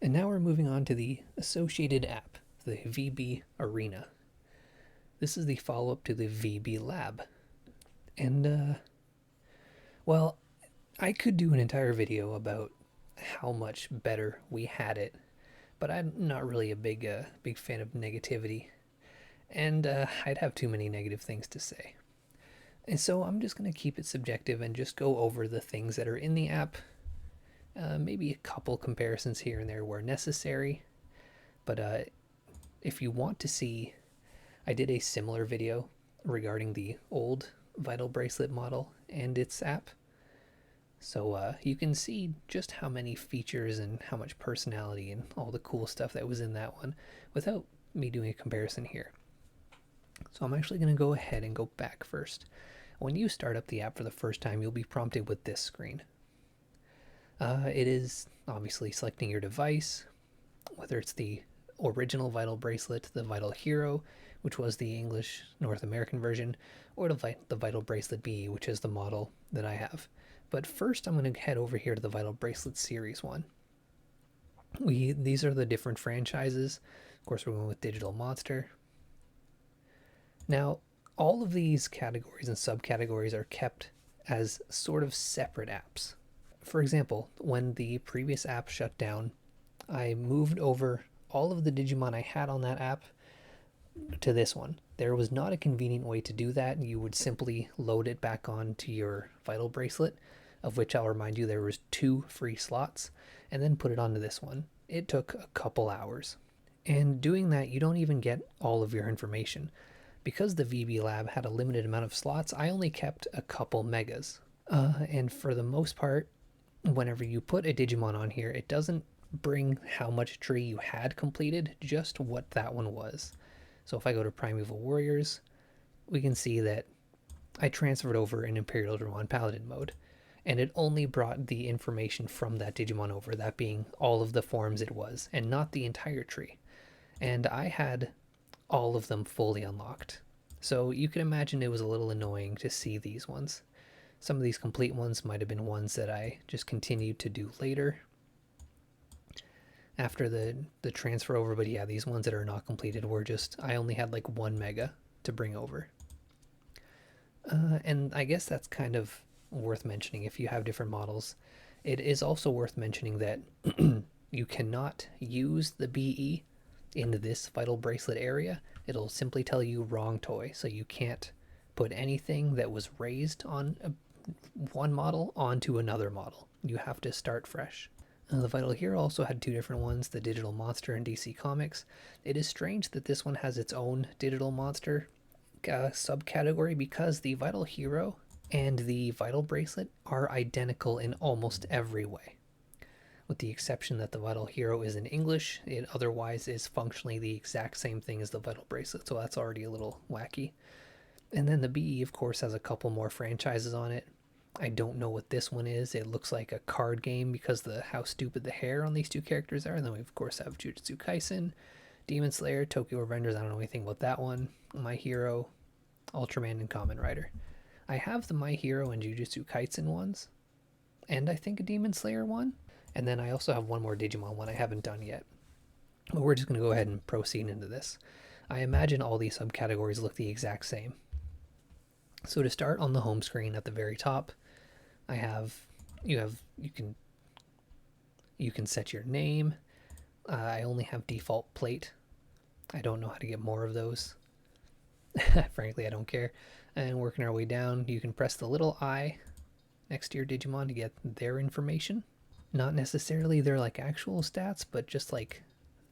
And now we're moving on to the associated app, the VB Arena. This is the follow-up to the VB Lab. And, well, I could do an entire video about how much better we had it, but I'm not really a big fan of negativity, and I'd have too many negative things to say. And so I'm just going to keep it subjective and just go over the things that are in the app, maybe a couple comparisons here and there where necessary, but if you want to see, I did a similar video regarding the old Vital Bracelet model and its app. So you can see just how many features and how much personality and all the cool stuff that was in that one without me doing a comparison here. So I'm actually going to go ahead and go back first. When you start up the app for the first time, you'll be prompted with this screen. It is obviously selecting your device, whether it's the original Vital Bracelet, the Vital Hero, which was the English North American version, or the Vital Bracelet BE, which is the model that I have. But first I'm going to head over here to the Vital Bracelet Series 1. These are the different franchises. Of course, we're going with Digital Monster. Now, all of these categories and subcategories are kept as sort of separate apps. For example, when the previous app shut down, I moved over all of the Digimon I had on that app to this one. There was not a convenient way to do that. You would simply load it back onto your Vital Bracelet, of which I'll remind you there was 2 free slots, and then put it onto this one. It took a couple hours. And doing that, you don't even get all of your information. Because the VB Lab had a limited amount of slots, I only kept a couple megas. And for the most part, whenever you put a Digimon on here, it doesn't bring how much tree you had completed, just what that one was. So if I go to Primeval Warriors, we can see that I transferred over in Imperial Dramon Paladin mode, and it only brought the information from that Digimon over, that being all of the forms it was, and not the entire tree. And I had all of them fully unlocked. So you can imagine it was a little annoying to see these ones. Some of these complete ones might have been ones that I just continued to do later after the transfer over, but yeah, these ones that are not completed were just, I only had like 1 mega to bring over. And I guess that's kind of worth mentioning if you have different models. It is also worth mentioning that you cannot use the BE in this Vital Bracelet area. It'll simply tell you wrong toy, so you can't put anything that was raised on one model onto another model. You have to start fresh. The Vital Hero also had 2 different ones, the Digital Monster and DC Comics. It is strange that this one has its own Digital Monster subcategory, because the Vital Hero and the Vital Bracelet are identical in almost every way. With the exception that the Vital Hero is in English, it otherwise is functionally the exact same thing as the Vital Bracelet, so that's already a little wacky. And then the BE, of course, has a couple more franchises on it. I don't know what this one is. It looks like a card game because of how stupid the hair on these 2 characters are. And then we, of course, have Jujutsu Kaisen, Demon Slayer, Tokyo Revengers. I don't know anything about that one. My Hero, Ultraman, and Kamen Rider. I have the My Hero and Jujutsu Kaisen ones, and I think a Demon Slayer one. And then I also have one more Digimon one I haven't done yet. But we're just going to go ahead and proceed into this. I imagine all these subcategories look the exact same. So to start, on the home screen at the very top, you can set your name. I only have default plate. I don't know how to get more of those. Frankly, I don't care. And working our way down, you can press the little I next to your Digimon to get their information. Not necessarily their like actual stats, but just like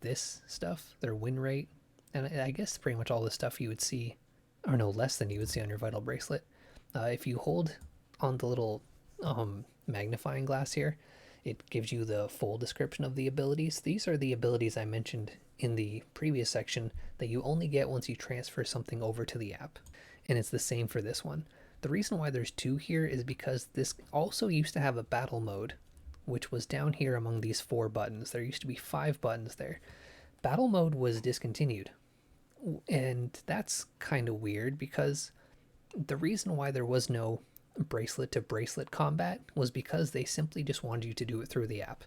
this stuff, their win rate. And I guess pretty much all the stuff you would see, or no less than you would see on your Vital Bracelet. If you hold on the little magnifying glass here, it gives you the full description of the abilities. These are the abilities I mentioned in the previous section that you only get once you transfer something over to the app. And it's the same for this one. The reason why there's 2 here is because this also used to have a battle mode, which was down here among these 4 buttons. There used to be 5 buttons there. Battle mode was discontinued. And that's kind of weird because The reason why there was no bracelet to bracelet combat was because they simply just wanted you to do it through the app.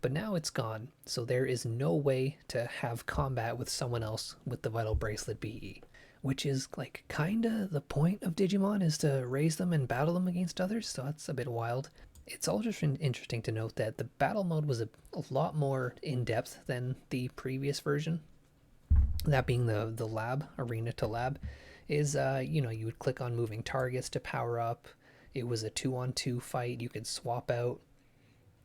But now it's gone, so there is no way to have combat with someone else with the Vital Bracelet BE, which is like kinda the point of Digimon, is to raise them and battle them against others, so that's a bit wild. It's all just interesting to note that the battle mode was a lot more in-depth than the previous version. That being the lab, arena to lab, is, you would click on moving targets to power up. It was a 2-on-2 fight. You could swap out,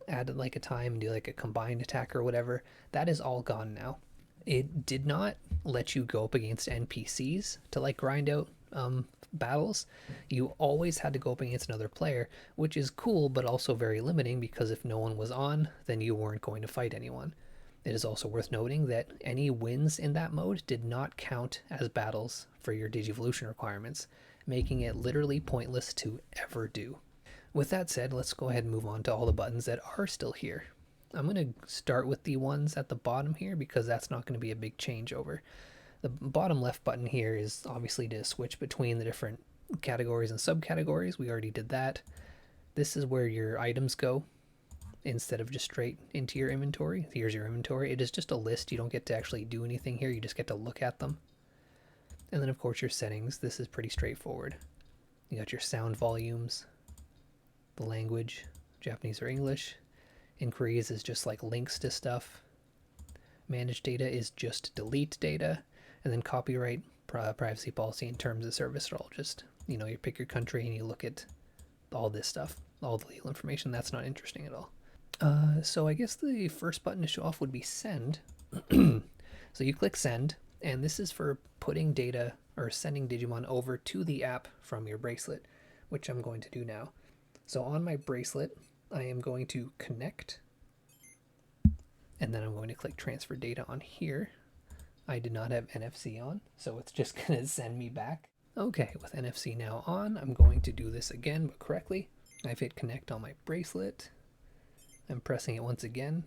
add like a time and do like a combined attack or whatever. That is all gone now. It did not let you go up against NPCs to like grind out battles. You always had to go up against another player, which is cool but also very limiting, because if no one was on, then you weren't going to fight anyone. It is also worth noting that any wins in that mode did not count as battles for your Digivolution requirements, making it literally pointless to ever do. With that said, let's go ahead and move on to all the buttons that are still here. I'm going to start with the ones at the bottom here because that's not going to be a big changeover. The bottom left button here is obviously to switch between the different categories and subcategories. We already did that. This is where your items go instead of just straight into your inventory. Here's your inventory. It is just a list. You don't get to actually do anything here. You just get to look at them. And then of course your settings. This is pretty straightforward. You got your sound volumes, the language, Japanese or English. Inquiries is just like links to stuff. Manage data is just delete data. And then copyright, privacy policy, and terms of service are all just, you pick your country and you look at all this stuff, all the legal information. That's not interesting at all. So I guess the first button to show off would be send. So you click send, and this is for putting data or sending Digimon over to the app from your bracelet, which I'm going to do now. So on my bracelet, I am going to connect, and then I'm going to click transfer data on here. I did not have NFC on, so it's just going to send me back. Okay, with NFC now on, I'm going to do this again, but correctly. I've hit connect on my bracelet. I'm pressing it once again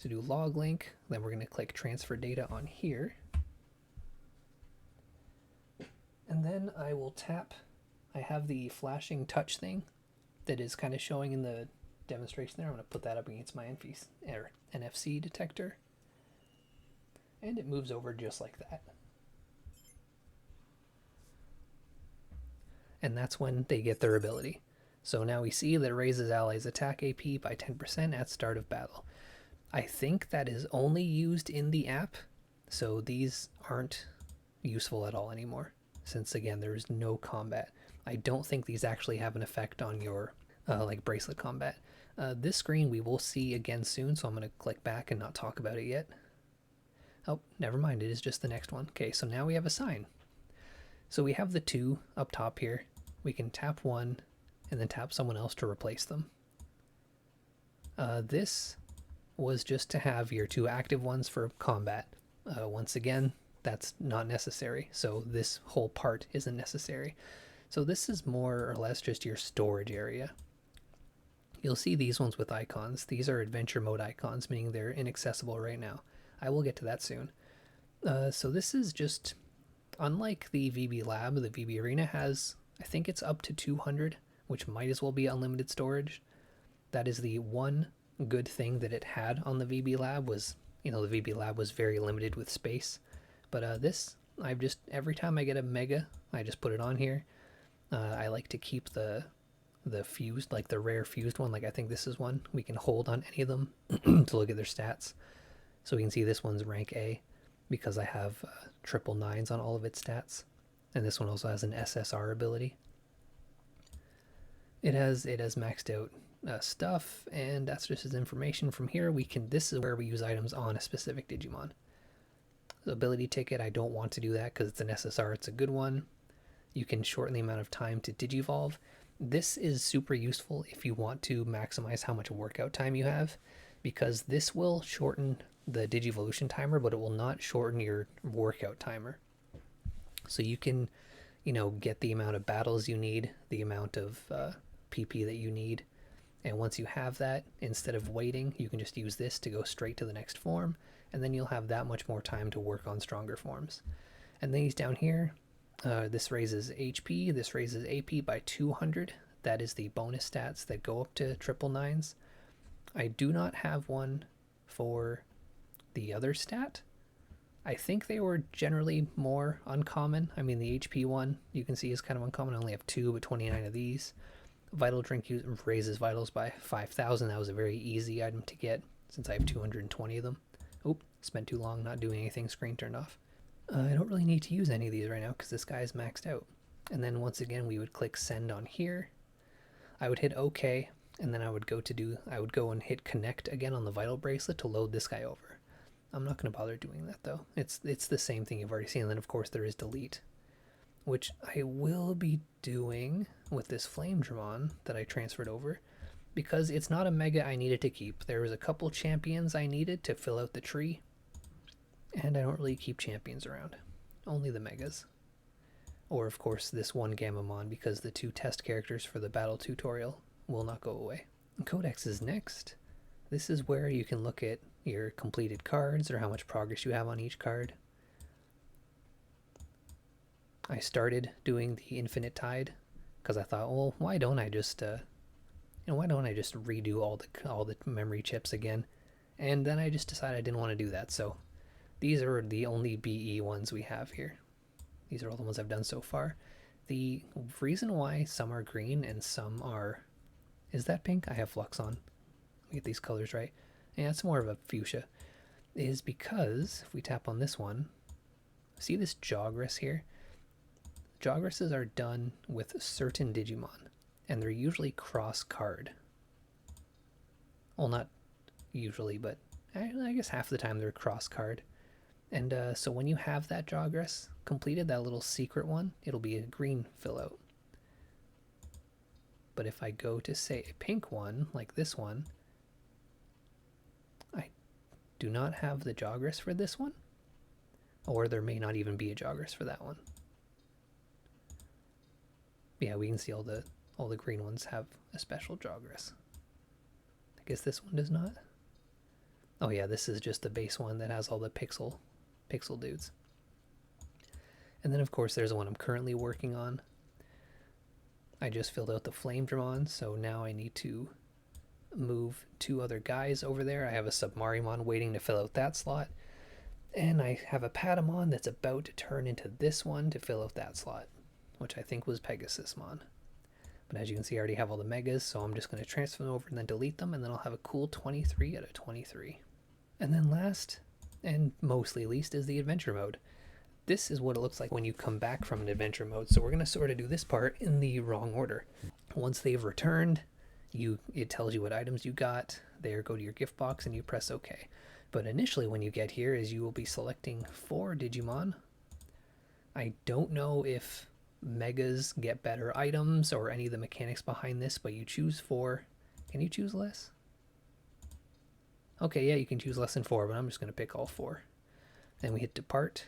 to do log link. Then we're going to click transfer data on here. And then I will tap. I have the flashing touch thing that is kind of showing in the demonstration there. I'm going to put that up against my NFC detector. And it moves over just like that. And that's when they get their ability. So now we see that it raises allies' attack AP by 10% at start of battle. I think that is only used in the app, so these aren't useful at all anymore, since again there is no combat. I don't think these actually have an effect on your like bracelet combat. This screen we will see again soon, so I'm going to click back and not talk about it yet. Oh, never mind, it is just the next one. Okay, so now we have a sign. So we have the two up top here. We can tap one and then tap someone else to replace them. This was just to have your two active ones for combat. Once again, that's not necessary, so this whole part isn't necessary. So this is more or less just your storage area. You'll see these ones with icons. These are adventure mode icons, meaning they're inaccessible right now. I will get to that soon. So this is just, unlike the VB Lab, the VB Arena has, I think it's up to 200, which might as well be unlimited storage. That is the one good thing that it had on the VB Lab was, the VB Lab was very limited with space. But this, I've just, every time I get a Mega, I just put it on here. I like to keep the fused, like the rare fused one, like I think this is one. We can hold on any of them to look at their stats. So we can see this one's rank A because I have triple nines on all of its stats. And this one also has an SSR ability. It has maxed out stuff, and that's just his information. From here, this is where we use items on a specific Digimon. The ability ticket, I don't want to do that because it's an SSR, it's a good one. You can shorten the amount of time to Digivolve. This is super useful if you want to maximize how much workout time you have, because this will shorten the Digivolution timer, but it will not shorten your workout timer. So you can, get the amount of battles you need, the amount of PP that you need, and once you have that, instead of waiting, you can just use this to go straight to the next form, and then you'll have that much more time to work on stronger forms. And then he's down here. This raises HP, this raises AP by 200. That is the bonus stats that go up to triple nines. I do not have one for the other stat. I think they were generally more uncommon. I mean, the HP one you can see is kind of uncommon. I only have 2, but 29 of these. Vital Drink raises vitals by 5,000. That was a very easy item to get since I have 220 of them. Oop, spent too long not doing anything, screen turned off. I don't really need to use any of these right now because this guy is maxed out. And then once again, we would click send on here. I would hit OK, and then I would go and hit connect again on the vital bracelet to load this guy over. I'm not going to bother doing that though. It's the same thing you've already seen. And then of course there is delete, which I will be doing with this Flame Dramon that I transferred over, because it's not a mega I needed to keep. There was a couple champions I needed to fill out the tree, and I don't really keep champions around, only the megas. Or of course this one Gamamon, because the 2 test characters for the battle tutorial will not go away. Codex is next. This is where you can look at your completed cards or how much progress you have on each card. I started doing the Infinite Tide because I thought, well, why don't I just redo all the memory chips again? And then I just decided I didn't want to do that. So these are the only BE ones we have here. These are all the ones I've done so far. The reason why some are green and some are... Is that pink? I have flux on. Let me get these colors right. Yeah, it's more of a fuchsia. Is because if we tap on this one, see this Jogress here? Jogresses are done with certain Digimon, and they're usually cross-card. Well, not usually, but I guess half the time they're cross-card. And so when you have that Jogress completed, that little secret one, it'll be a green fill-out. But if I go to, say, a pink one, like this one, I do not have the Jogress for this one, or there may not even be a Jogress for that one. Yeah, we can see all the green ones have a special Jogress. I guess this one does not. Oh yeah, this is just the base one that has all the pixel dudes. And then of course there's the one I'm currently working on. I just filled out the Flame Dramon, so now I need to move 2 other guys over there. I have a Submarimon waiting to fill out that slot, and I have a Patamon that's about to turn into this one to fill out that slot, which I think was Pegasusmon. But as you can see, I already have all the megas, so I'm just going to transfer them over and then delete them, and then I'll have a cool 23 out of 23. And then last, and mostly least, is the adventure mode. This is what it looks like when you come back from an adventure mode. So we're going to sort of do this part in the wrong order. Once they've returned, it tells you what items you got. There, go to your gift box and you press OK. But initially when you get here is you will be selecting 4 Digimon. I don't know if megas get better items or any of the mechanics behind this, but you choose 4. Can you choose less? Okay, yeah, you can choose less than 4, but I'm just going to pick all 4. Then we hit depart.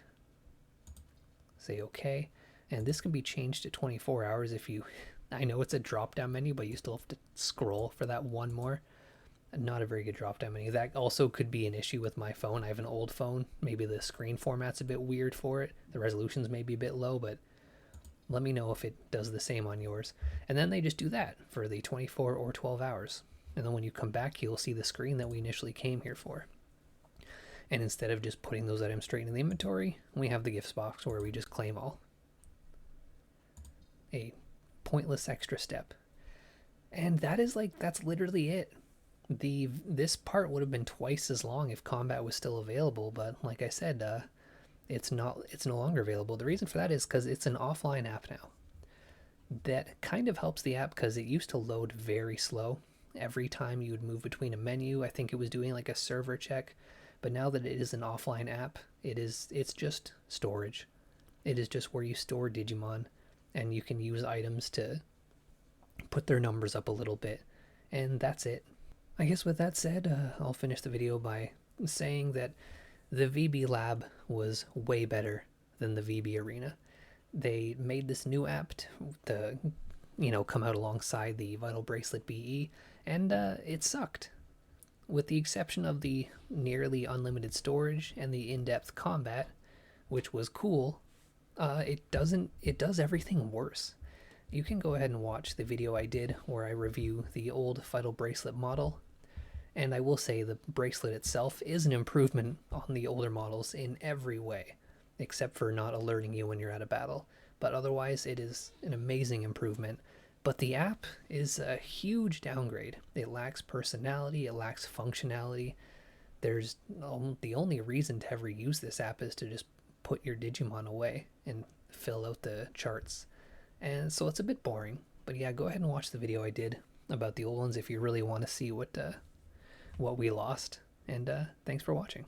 Say OK, and this can be changed to 24 hours if you... I know it's a drop-down menu, but you still have to scroll for that one more. Not a very good drop-down menu. That also could be an issue with my phone. I have an old phone. Maybe the screen format's a bit weird for it. The resolution's maybe a bit low, but let me know if it does the same on yours. And then they just do that for the 24 or 12 hours. And then when you come back, you'll see the screen that we initially came here for. And instead of just putting those items straight in the inventory, we have the gifts box where we just claim all. A pointless extra step. And that's literally it. This part would have been twice as long if combat was still available, but like I said, it's no longer available. The reason for that is because it's an offline app now. That kind of helps the app because it used to load very slow. Every time you would move between a menu, I think it was doing like a server check. But now that it is an offline app, it's just storage. It is just where you store Digimon, and you can use items to put their numbers up a little bit, and that's it. I guess with that said, I'll finish the video by saying that the VB Lab was way better than the VB Arena. They made this new app to come out alongside the Vital Bracelet BE, and it sucked. With the exception of the nearly unlimited storage and the in-depth combat, which was cool, It does everything worse. You can go ahead and watch the video I did where I review the old Vital Bracelet model, and I will say the bracelet itself is an improvement on the older models in every way, except for not alerting you when you're at a battle. But otherwise, it is an amazing improvement. But the app is a huge downgrade. It lacks personality, it lacks functionality. There's the only reason to ever use this app is to just put your Digimon away and fill out the charts. And so it's a bit boring. But yeah, go ahead and watch the video I did about the old ones if you really want to see what we lost. And thanks for watching.